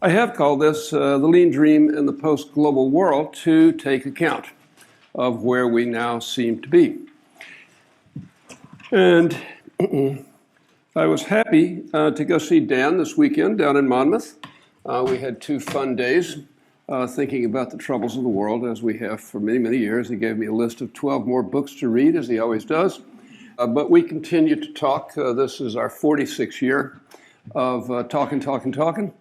I have called this the lean dream in the post-global world to take account of where we now seem to be. And I was happy to go see Dan this weekend down in Monmouth. We had 2 fun days thinking about the troubles of the world, as we have for many, many years. He gave me a list of 12 more books to read, as he always does. But we continue to talk. This is our 46th year of talking.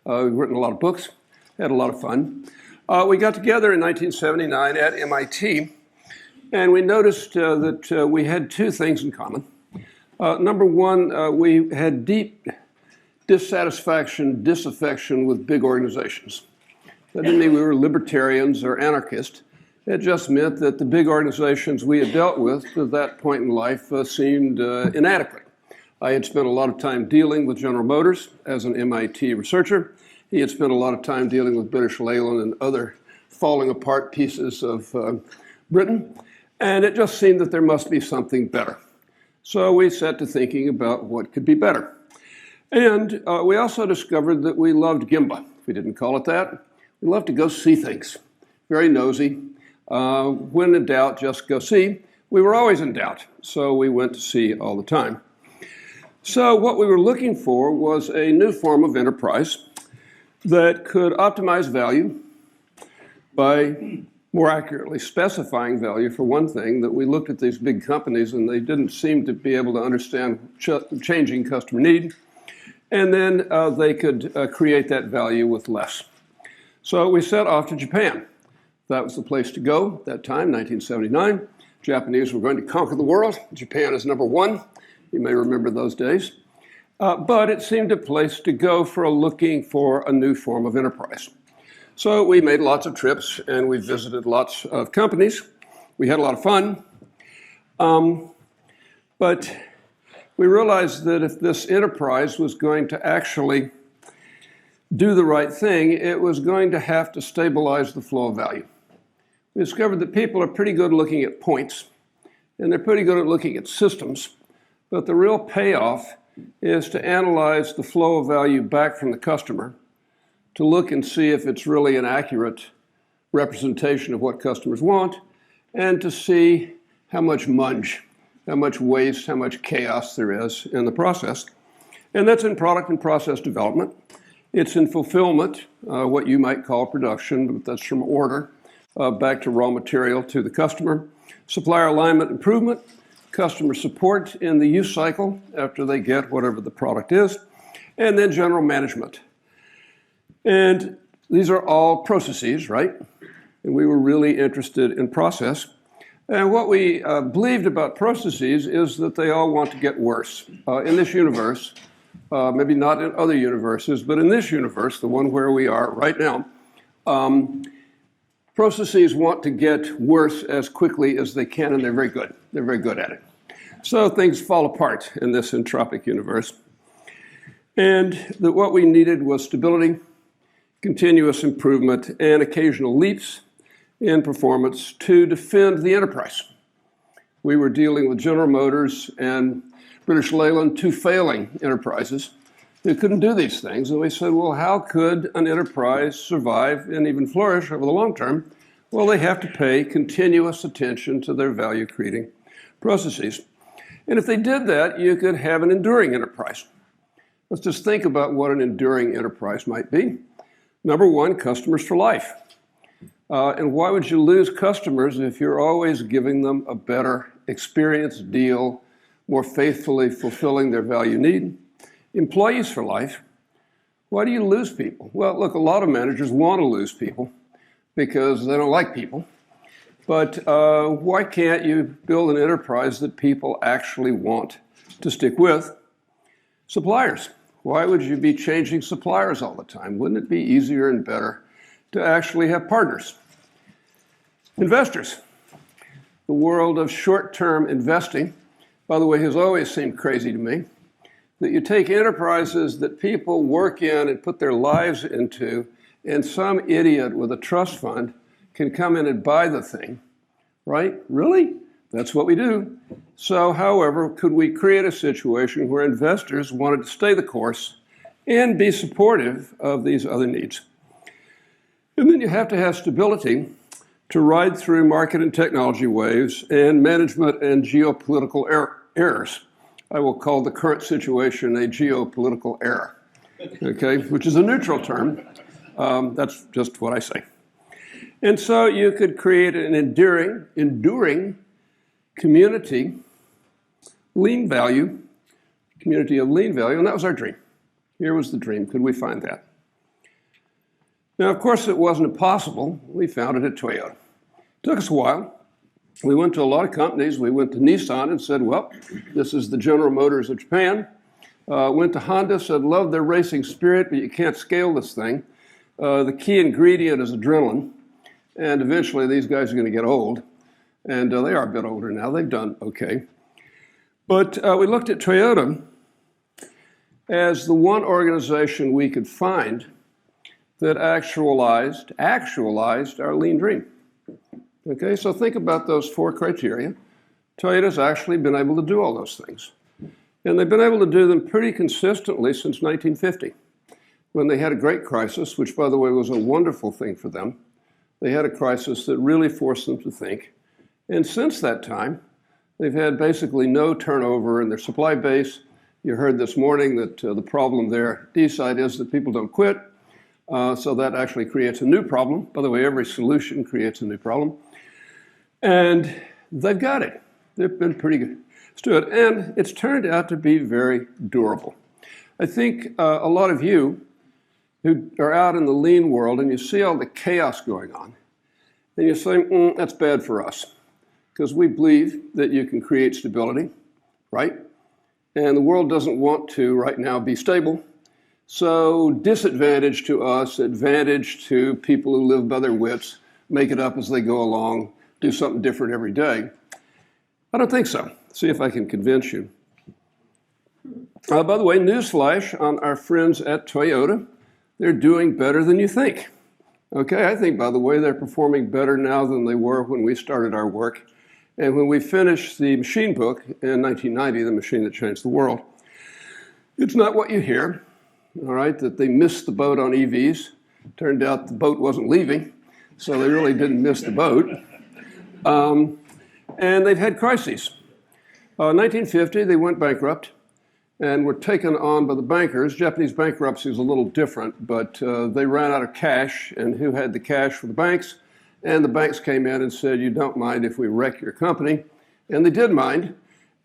We've written a lot of books, had a lot of fun. We got together in 1979 at MIT, and we noticed that we had 2 things in common. Number one, we had deep dissatisfaction, disaffection with big organizations. That didn't mean we were libertarians or anarchists. It just meant that the big organizations we had dealt with at that point in life seemed inadequate. I had spent a lot of time dealing with General Motors as an MIT researcher. He had spent a lot of time dealing with British Leyland and other falling apart pieces of Britain. And it just seemed that there must be something better. So we set to thinking about what could be better. And we also discovered that we loved Gimba. We didn't call it that. We loved to go see things. Very nosy. When in doubt, just go see. We were always in doubt, so we went to see all the time. So what we were looking for was a new form of enterprise that could optimize value by more accurately specifying value, for one thing. That we looked at these big companies and they didn't seem to be able to understand changing customer need, and then they could create that value with less. So we set off to Japan. That was the place to go at that time, 1979. Japanese were going to conquer the world. Japan is number 1. You may remember those days. But it seemed a place to go for looking for a new form of enterprise. So we made lots of trips and we visited lots of companies. We had a lot of fun. But we realized that if this enterprise was going to actually do the right thing, it was going to have to stabilize the flow of value. We discovered that people are pretty good looking at points, and they're pretty good at looking at systems, but the real payoff is to analyze the flow of value back from the customer, to look and see if it's really an accurate representation of what customers want, and to see how much munge, how much waste, how much chaos there is in the process. And that's in product and process development. It's in fulfillment, what you might call production, but that's from order back to raw material to the customer. Supplier alignment improvement, customer support in the use cycle after they get whatever the product is, and then general management. And these are all processes, right? And we were really interested in process. And what we believed about processes is that they all want to get worse. In this universe, maybe not in other universes, but in this universe, the one where we are right now, processes want to get worse as quickly as they can, and they're very good. They're very good at it. So things fall apart in this entropic universe. And that what we needed was stability, continuous improvement, and occasional leaps in performance to defend the enterprise. We were dealing with General Motors and British Leyland, 2 failing enterprises who couldn't do these things. And we said, well, how could an enterprise survive and even flourish over the long term? Well, they have to pay continuous attention to their value-creating processes. And if they did that, you could have an enduring enterprise. Let's just think about what an enduring enterprise might be. Number 1, customers for life. And why would you lose customers if you're always giving them a better experience, deal, more faithfully fulfilling their value need? Employees for life. Why do you lose people? Well, look, a lot of managers want to lose people because they don't like people. But why can't you build an enterprise that people actually want to stick with? Suppliers. Why would you be changing suppliers all the time? Wouldn't it be easier and better to actually have partners? Investors. The world of short-term investing, by the way, has always seemed crazy to me, that you take enterprises that people work in and put their lives into, and some idiot with a trust fund can come in and buy the thing, right? Really? That's what we do. So, however, could we create a situation where investors wanted to stay the course and be supportive of these other needs. And then you have to have stability to ride through market and technology waves and management and geopolitical errors. I will call the current situation a geopolitical error, okay, which is a neutral term. That's just what I say. And so you could create an enduring community lean value, community of lean value, and that was our dream. Here was the dream. Could we find that? Now, of course, it wasn't impossible. We found it at Toyota. It took us a while. We went to a lot of companies. We went to Nissan and said, well, this is the General Motors of Japan. Went to Honda, said, love their racing spirit, but you can't scale this thing. The key ingredient is adrenaline. And eventually, these guys are going to get old. And they are a bit older now. They've done okay. But we looked at Toyota as the one organization we could find that actualized our lean dream. Okay, so think about those four criteria. Toyota's actually been able to do all those things. And they've been able to do them pretty consistently since 1950, when they had a great crisis, which, by the way, was a wonderful thing for them. They had a crisis that really forced them to think. And since that time, they've had basically no turnover in their supply base. You heard this morning that the problem there, D-side, is that people don't quit. So that actually creates a new problem. By the way, every solution creates a new problem. And they've got it. They've been pretty good. Stood, and it's turned out to be very durable. I think a lot of you who are out in the lean world and you see all the chaos going on, and you say, that's bad for us, because we believe that you can create stability, right? And the world doesn't want to right now be stable. So disadvantage to us, advantage to people who live by their wits, make it up as they go along, do something different every day. I don't think so. See if I can convince you. By the way, newsflash on our friends at Toyota, they're doing better than you think. Okay, I think, by the way, they're performing better now than they were when we started our work. And when we finished the machine book in 1990, the machine that changed the world, it's not what you hear, all right, that they missed the boat on EVs. Turned out the boat wasn't leaving, so they really didn't miss the boat. And they've had crises. 1950, they went bankrupt and were taken on by the bankers. Japanese bankruptcy is a little different, but they ran out of cash, and who had the cash for the banks? And the banks came in and said, you don't mind if we wreck your company? And they did mind,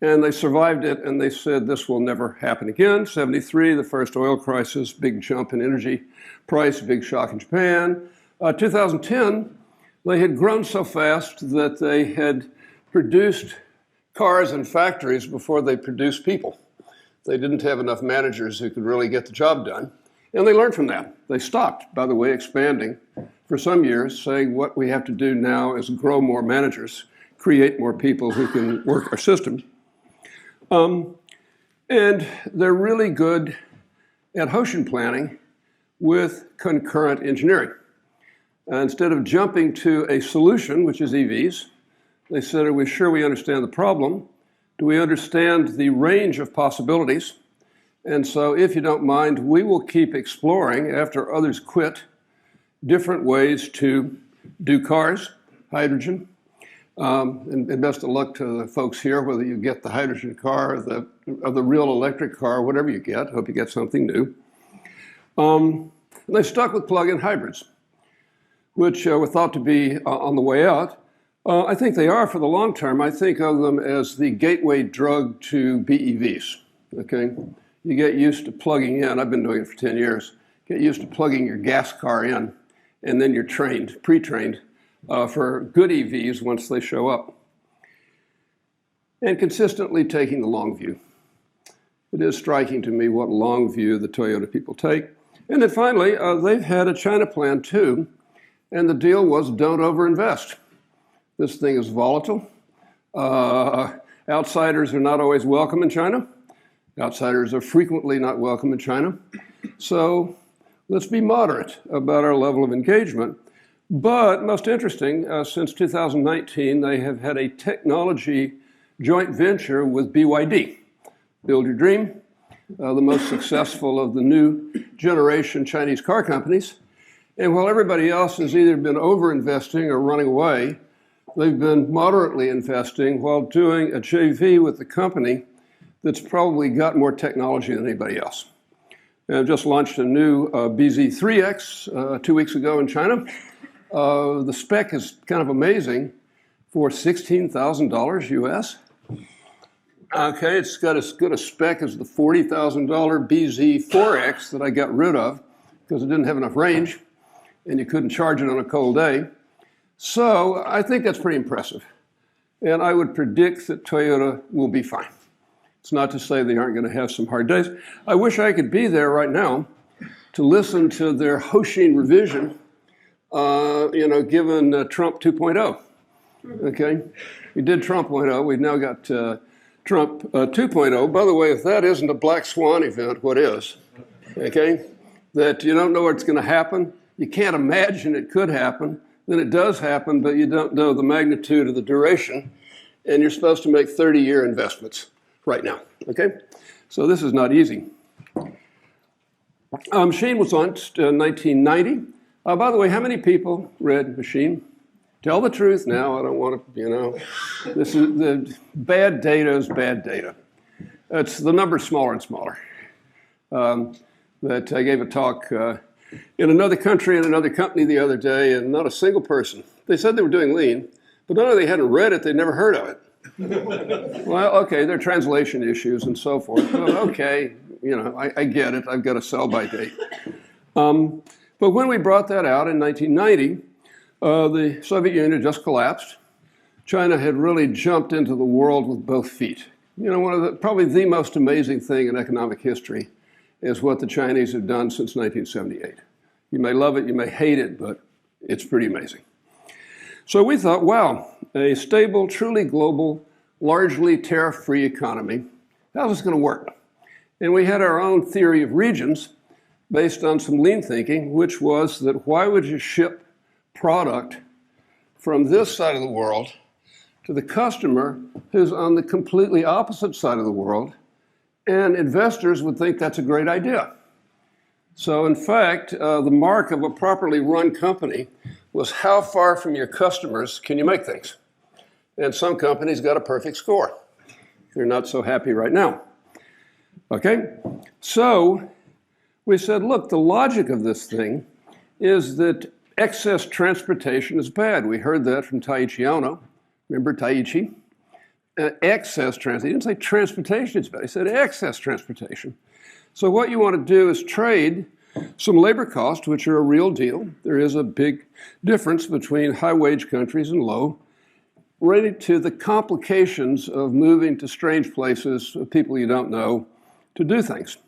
and they survived it, and they said this will never happen again. 73, the first oil crisis, big jump in energy price, big shock in Japan. 2010, they had grown so fast that they had produced cars and factories before they produced people. They didn't have enough managers who could really get the job done. And they learned from that. They stopped, by the way, expanding for some years, saying what we have to do now is grow more managers, create more people who can work our system. And they're really good at ocean planning with concurrent engineering. Instead of jumping to a solution, which is EVs, they said, are we sure we understand the problem? Do we understand the range of possibilities? And so if you don't mind, we will keep exploring, after others quit, different ways to do cars, hydrogen. And best of luck to the folks here, whether you get the hydrogen car or the real electric car, whatever you get. Hope you get something new. And they stuck with plug-in hybrids, which were thought to be on the way out. I think they are for the long term. I think of them as the gateway drug to BEVs, okay? You get used to plugging in. I've been doing it for 10 years. Get used to plugging your gas car in, and then you're trained, pre-trained, for good EVs once they show up. And consistently taking the long view. It is striking to me what long view the Toyota people take. And then finally, they've had a China plan too, and the deal was don't overinvest. This thing is volatile. Outsiders are not always welcome in China. Outsiders are frequently not welcome in China. So let's be moderate about our level of engagement. But most interesting, since 2019, they have had a technology joint venture with BYD. Build Your Dream. the most successful of the new generation Chinese car companies. And while everybody else has either been over-investing or running away, they've been moderately investing while doing a JV with the company that's probably got more technology than anybody else. And I've just launched a new BZ3X 2 weeks ago in China. The spec is kind of amazing for $16,000 US. Okay, it's got as good a spec as the $40,000 BZ4X that I got rid of because it didn't have enough range and you couldn't charge it on a cold day. So I think that's pretty impressive. And I would predict that Toyota will be fine. It's not to say they aren't going to have some hard days. I wish I could be there right now to listen to their Hoshin revision, given Trump 2.0. Okay, we did Trump 1.0. We've now got Trump 2.0. By the way, if that isn't a black swan event, what is? Okay, that you don't know what's going to happen. You can't imagine it could happen. Then it does happen, but you don't know the magnitude of the duration, and you're supposed to make 30-year investments right now. Okay, so this is not easy. Machine was launched in 1990. By the way, how many people read Machine? Tell the truth now. I don't want to, this is the bad data is bad data. It's the number's smaller and smaller. That I gave a talk in another country and another company the other day, and not a single person. They said they were doing lean, but not only they hadn't read it, they'd never heard of it. Well, okay, there are translation issues and so forth. Well, okay, I get it. I've got a sell-by date. But when we brought that out in 1990, the Soviet Union just collapsed. China had really jumped into the world with both feet. Probably the most amazing thing in economic history is what the Chinese have done since 1978. You may love it, you may hate it, but it's pretty amazing. So we thought, wow, a stable, truly global, largely tariff-free economy, how's this going to work? And we had our own theory of regions based on some lean thinking, which was that why would you ship product from this side of the world to the customer who's on the completely opposite side of the world? And investors would think that's a great idea. So in fact, the mark of a properly run company was how far from your customers can you make things? And some companies got a perfect score. They're not so happy right now. Okay, so we said, look, the logic of this thing is that excess transportation is bad. We heard that from Taiichi Ono. Remember Taiichi? Excess transportation. He didn't say transportation is bad. He said excess transportation. So what you want to do is trade some labor costs, which are a real deal. There is a big difference between high-wage countries and low, right to the complications of moving to strange places with people you don't know to do things.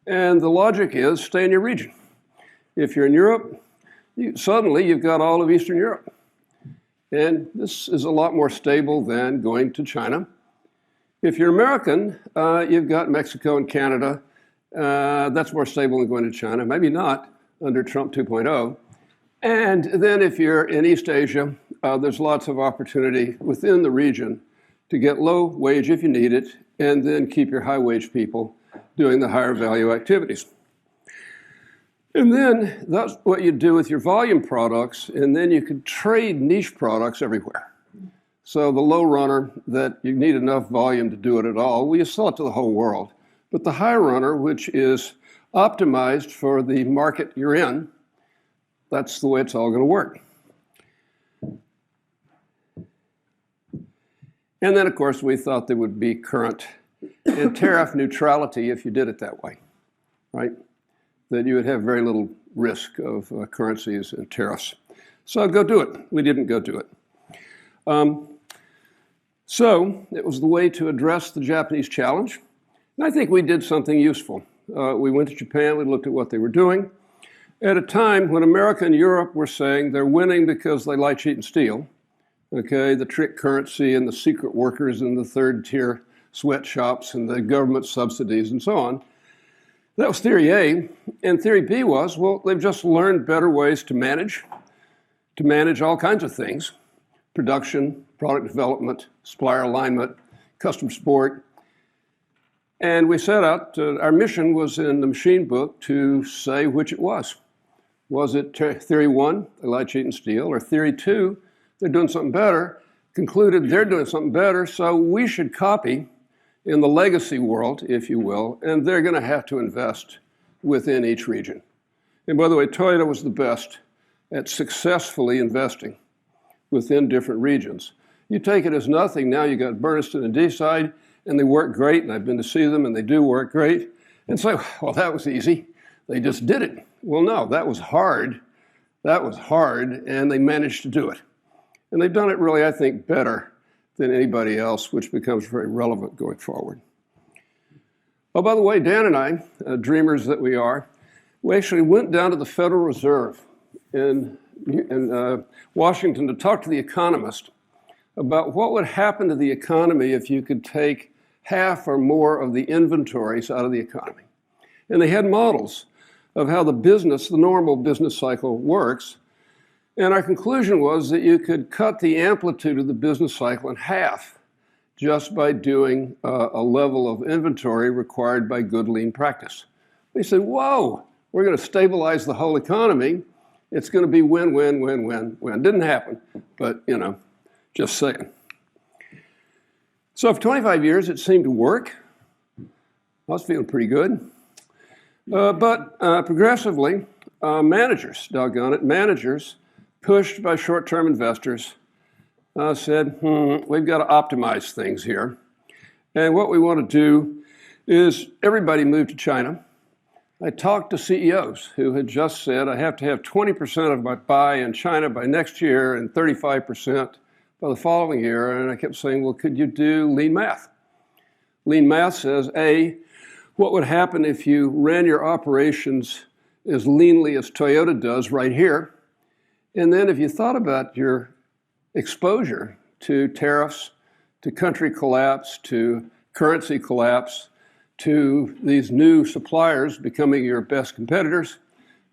And the logic is stay in your region. If you're in Europe, suddenly you've got all of Eastern Europe. And this is a lot more stable than going to China. If you're American, you've got Mexico and Canada. That's more stable than going to China. Maybe not under Trump 2.0. And then if you're in East Asia, there's lots of opportunity within the region to get low wage if you need it, and then keep your high wage people doing the higher value activities. And then that's what you do with your volume products, and then you can trade niche products everywhere. So the low runner that you need enough volume to do it at all, well, you sell it to the whole world. But the high runner, which is optimized for the market you're in, that's the way it's all going to work. And then, of course, we thought there would be current and tariff neutrality if you did it that way, right? That you would have very little risk of currencies and tariffs. So go do it. We didn't go do it. So it was the way to address the Japanese challenge. And I think we did something useful. We went to Japan, we looked at what they were doing. At a time when America and Europe were saying they're winning because they lie, cheat, and steal, okay, the trick currency and the secret workers and the third-tier sweatshops and the government subsidies and so on. That was theory A. And theory B was, well, they've just learned better ways to manage all kinds of things: production, product development, supplier alignment, custom support. And we set out, our mission was in the machine book to say which it was. Was it theory one, they lie, cheat, and steal, or theory two, they're doing something better, concluded they're doing something better, so we should copy in the legacy world, if you will, and they're going to have to invest within each region. And by the way, Toyota was the best at successfully investing within different regions. You take it as nothing, now you got Berniston and Deeside, and they work great, and I've been to see them, and they do work great. And so, well, that was easy. They just did it. Well, no, that was hard. That was hard, and they managed to do it. And they've done it really, I think, better than anybody else, which becomes very relevant going forward. Oh, by the way, Dan and I, dreamers that we are, we actually went down to the Federal Reserve in Washington to talk to the economist about what would happen to the economy if you could take half or more of the inventories out of the economy. And they had models of how the normal business cycle works. And our conclusion was that you could cut the amplitude of the business cycle in half just by doing a level of inventory required by good lean practice. We said, whoa, we're going to stabilize the whole economy. It's going to be win, win, win, win, win. Didn't happen, but just saying. So for 25 years, it seemed to work. I was feeling pretty good. But progressively, managers, doggone it, managers pushed by short-term investors said, we've got to optimize things here. And what we want to do is everybody move to China. I talked to CEOs who had just said, I have to have 20% of my buy in China by next year and 35% by the following year. And I kept saying, well, could you do lean math? Lean math says, A, what would happen if you ran your operations as leanly as Toyota does right here? And then if you thought about your exposure to tariffs, to country collapse, to currency collapse, to these new suppliers becoming your best competitors,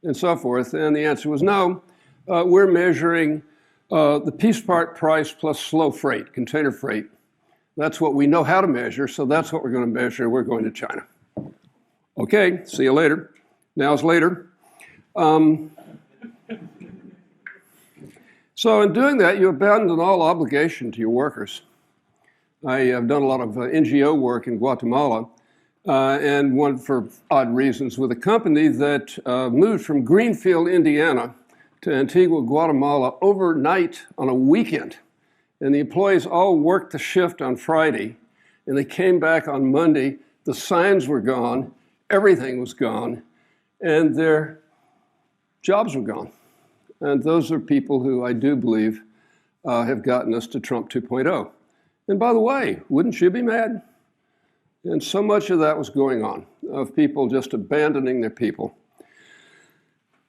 and so forth. And the answer was no. We're measuring the piece part price plus slow freight, container freight. That's what we know how to measure, so that's what we're going to measure. We're going to China. Okay, see you later. Now's later. So in doing that, you abandon all obligation to your workers. I have done a lot of NGO work in Guatemala, and one for odd reasons, with a company that moved from Greenfield, Indiana to Antigua, Guatemala overnight on a weekend. And the employees all worked the shift on Friday, and they came back on Monday. The signs were gone, everything was gone, and their jobs were gone. And those are people who I do believe have gotten us to Trump 2.0. And by the way, wouldn't you be mad? And so much of that was going on, of people just abandoning their people.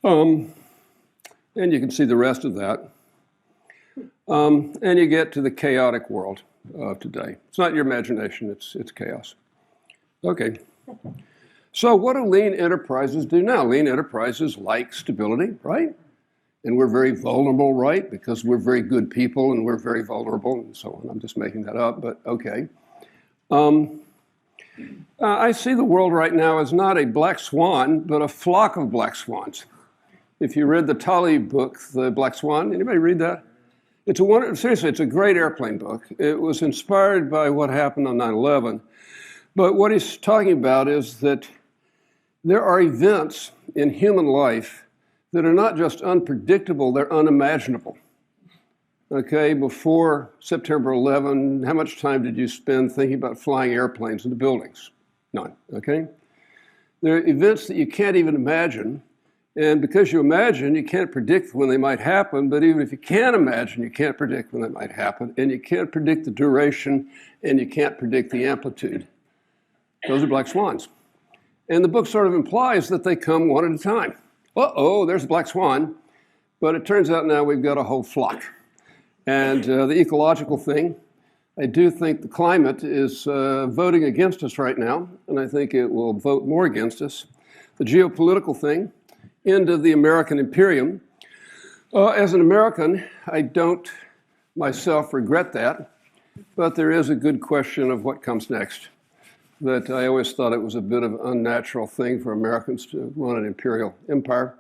And you can see the rest of that. And you get to the chaotic world of today. It's not your imagination, it's chaos. Okay. So what do lean enterprises do now? Lean enterprises like stability, right? And we're very vulnerable, right? Because we're very good people and we're very vulnerable and so on. I'm just making that up, but okay. I see the world right now as not a black swan, but a flock of black swans. If you read the Taleb book, The Black Swan, anybody read that? Seriously, it's a great airplane book. It was inspired by what happened on 9/11. But what he's talking about is that there are events in human life that are not just unpredictable, they're unimaginable. Okay, before September 11, how much time did you spend thinking about flying airplanes into buildings? None, okay? There are events that you can't even imagine, and because you imagine, you can't predict when they might happen, but even if you can imagine, you can't predict when they might happen, and you can't predict the duration, and you can't predict the amplitude. Those are black swans. And the book sort of implies that they come one at a time. Uh-oh, there's a black swan. But it turns out now we've got a whole flock. And the ecological thing, I do think the climate is voting against us right now, and I think it will vote more against us. The geopolitical thing, end of the American imperium. As an American, I don't myself regret that, but there is a good question of what comes next. that I always thought it was a bit of an unnatural thing for Americans to run an imperial empire.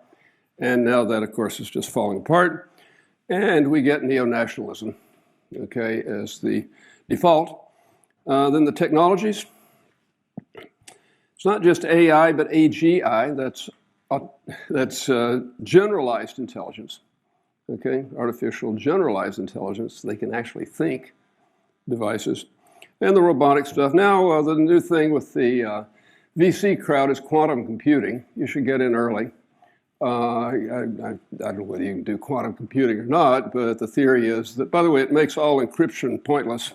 And now that, of course, is just falling apart. And we get neo-nationalism, okay, as the default. Then the technologies. It's not just AI, but AGI. That's generalized intelligence, okay, artificial generalized intelligence. They can actually think devices. And the robotic stuff. Now, the new thing with the VC crowd is quantum computing. You should get in early. I don't know whether you can do quantum computing or not, but the theory is that, by the way, it makes all encryption pointless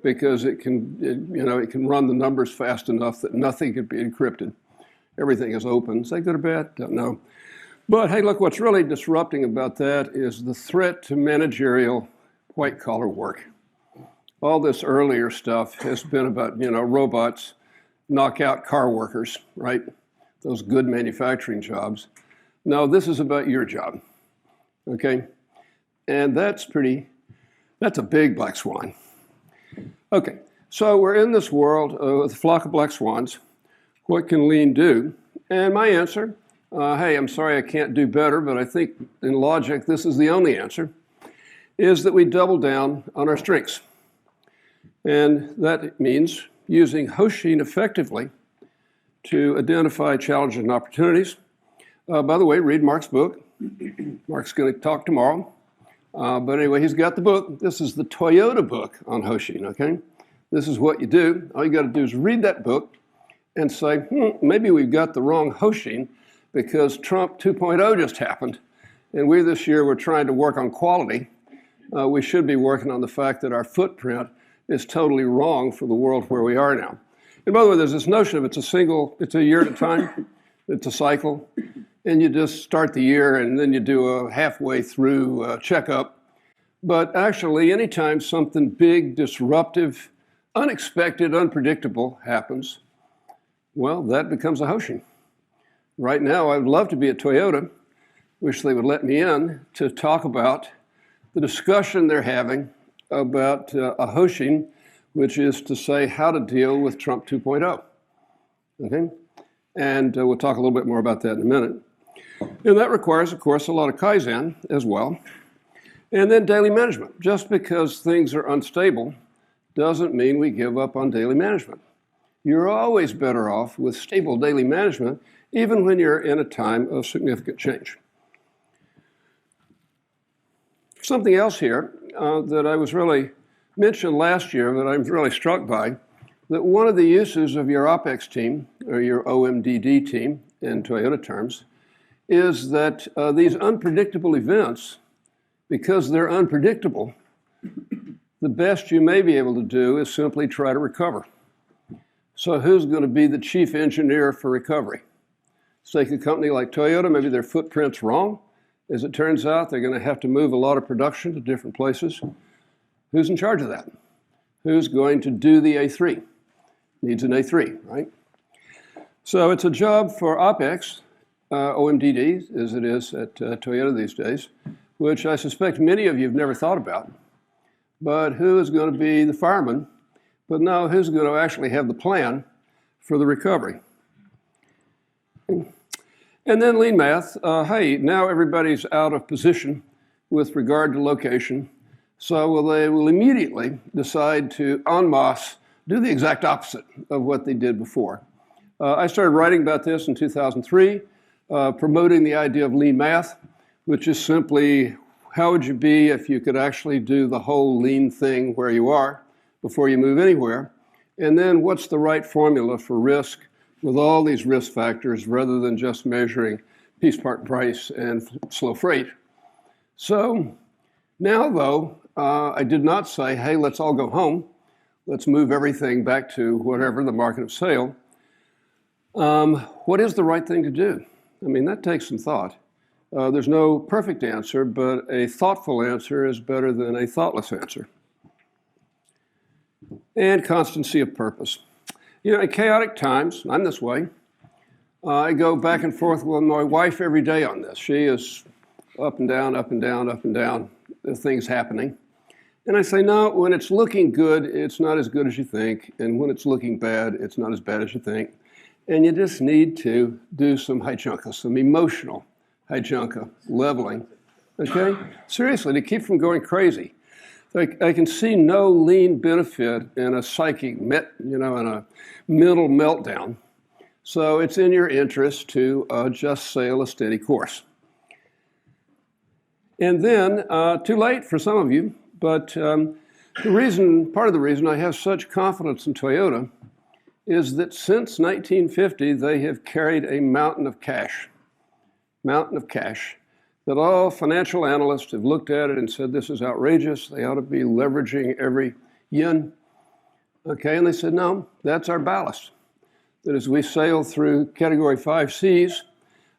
because it can run the numbers fast enough that nothing could be encrypted. Everything is open. Is that good or bad? Don't know. But hey, look, what's really disrupting about that is the threat to managerial white-collar work. All this earlier stuff has been about, robots knock out car workers, right? Those good manufacturing jobs. No, this is about your job, okay? And that's a big black swan. Okay, so we're in this world with a flock of black swans. What can lean do? And my answer, hey, I'm sorry I can't do better, but I think in logic this is the only answer, is that we double down on our strengths. And that means using Hoshin effectively to identify challenges and opportunities. By the way, read Mark's book. Mark's going to talk tomorrow. But anyway, he's got the book. This is the Toyota book on Hoshin, okay? This is what you do. All you got to do is read that book and say, maybe we've got the wrong Hoshin because Trump 2.0 just happened. And we this year were trying to work on quality. We should be working on the fact that our footprint is totally wrong for the world where we are now. And by the way, there's this notion of it's a year at a time, it's a cycle, and you just start the year and then you do a halfway through checkup. But actually, anytime something big, disruptive, unexpected, unpredictable happens, well, that becomes a Hoshin. Right now, I would love to be at Toyota, wish they would let me in to talk about the discussion they're having about a Hoshin, which is to say how to deal with Trump 2.0. Okay? And we'll talk a little bit more about that in a minute. And that requires, of course, a lot of Kaizen as well. And then daily management. Just because things are unstable doesn't mean we give up on daily management. You're always better off with stable daily management, even when you're in a time of significant change. Something else here that I was really mentioned last year that I'm really struck by, that one of the uses of your OPEX team, or your OMDD team in Toyota terms, is that these unpredictable events, because they're unpredictable, the best you may be able to do is simply try to recover. So who's going to be the chief engineer for recovery? Let's take a company like Toyota, maybe their footprint's wrong. As it turns out, they're going to have to move a lot of production to different places. Who's in charge of that? Who's going to do the A3? Needs an A3, right? So it's a job for OPEX, OMDD, as it is at Toyota these days, which I suspect many of you have never thought about. But who is going to be the fireman? But now who's going to actually have the plan for the recovery? And then lean math, hey, now everybody's out of position with regard to location, so they will immediately decide to en masse do the exact opposite of what they did before. I started writing about this in 2003, promoting the idea of lean math, which is simply how would you be if you could actually do the whole lean thing where you are before you move anywhere, and then what's the right formula for risk with all these risk factors rather than just measuring piece part price and slow freight. So now, though, I did not say, hey, let's all go home. Let's move everything back to whatever the market of sale. What is the right thing to do? I mean, that takes some thought. There's no perfect answer, but a thoughtful answer is better than a thoughtless answer. And constancy of purpose. You know, in chaotic times, I'm this way, I go back and forth with my wife every day on this. She is up and down, up and down, up and down, things happening. And I say, no, when it's looking good, it's not as good as you think. And when it's looking bad, it's not as bad as you think. And you just need to do some hijunka, some emotional hijunka, leveling, okay? Seriously, to keep from going crazy. Like, I can see no lean benefit in a psychic, in a mental meltdown. So it's in your interest to just sail a steady course. And then, too late for some of you, but part of the reason I have such confidence in Toyota is that since 1950, they have carried a mountain of cash, that all financial analysts have looked at it and said, this is outrageous. They ought to be leveraging every yen. Okay, and they said, no, that's our ballast. That as we sail through Category 5 Cs,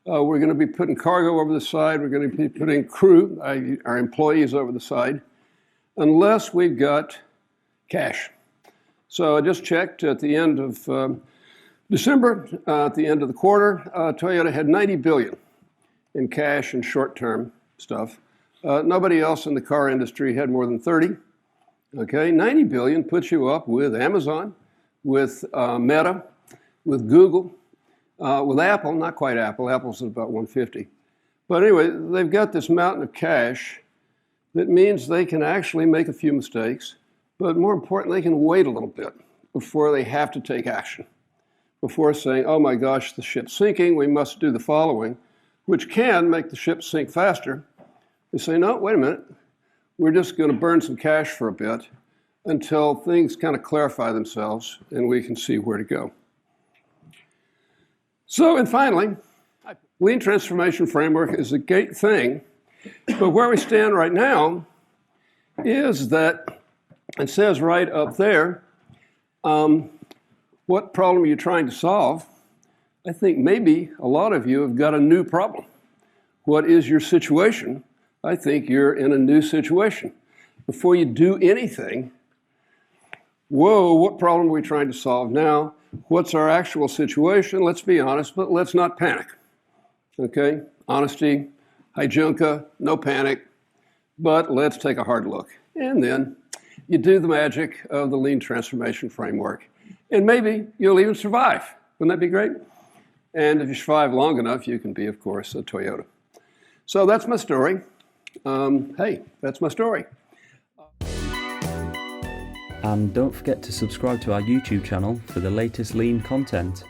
we're going to be putting cargo over the side. We're going to be putting crew, our employees, over the side, unless we've got cash. So I just checked at the end of December, at the end of the quarter, Toyota had $90 billion in cash and short-term stuff. Nobody else in the car industry had more than 30. Okay, $90 billion puts you up with Amazon, with Meta, with Google, with Apple, not quite Apple. Apple's at about 150. But anyway, they've got this mountain of cash that means they can actually make a few mistakes, but more importantly, they can wait a little bit before they have to take action. Before saying, oh my gosh, the ship's sinking, we must do the following, which can make the ship sink faster. They say, no, wait a minute. We're just going to burn some cash for a bit until things kind of clarify themselves and we can see where to go. So, and finally, Lean Transformation Framework is a great thing, but where we stand right now is that it says right up there, what problem are you trying to solve? I think maybe a lot of you have got a new problem. What is your situation? I think you're in a new situation. Before you do anything, whoa, what problem are we trying to solve now? What's our actual situation? Let's be honest, but let's not panic. Okay? Honesty, hijunka, no panic, but let's take a hard look. And then you do the magic of the Lean Transformation Framework. And maybe you'll even survive. Wouldn't that be great? And if you survive long enough, you can be, of course, a Toyota. So that's my story. Hey, that's my story. And don't forget to subscribe to our YouTube channel for the latest Lean content.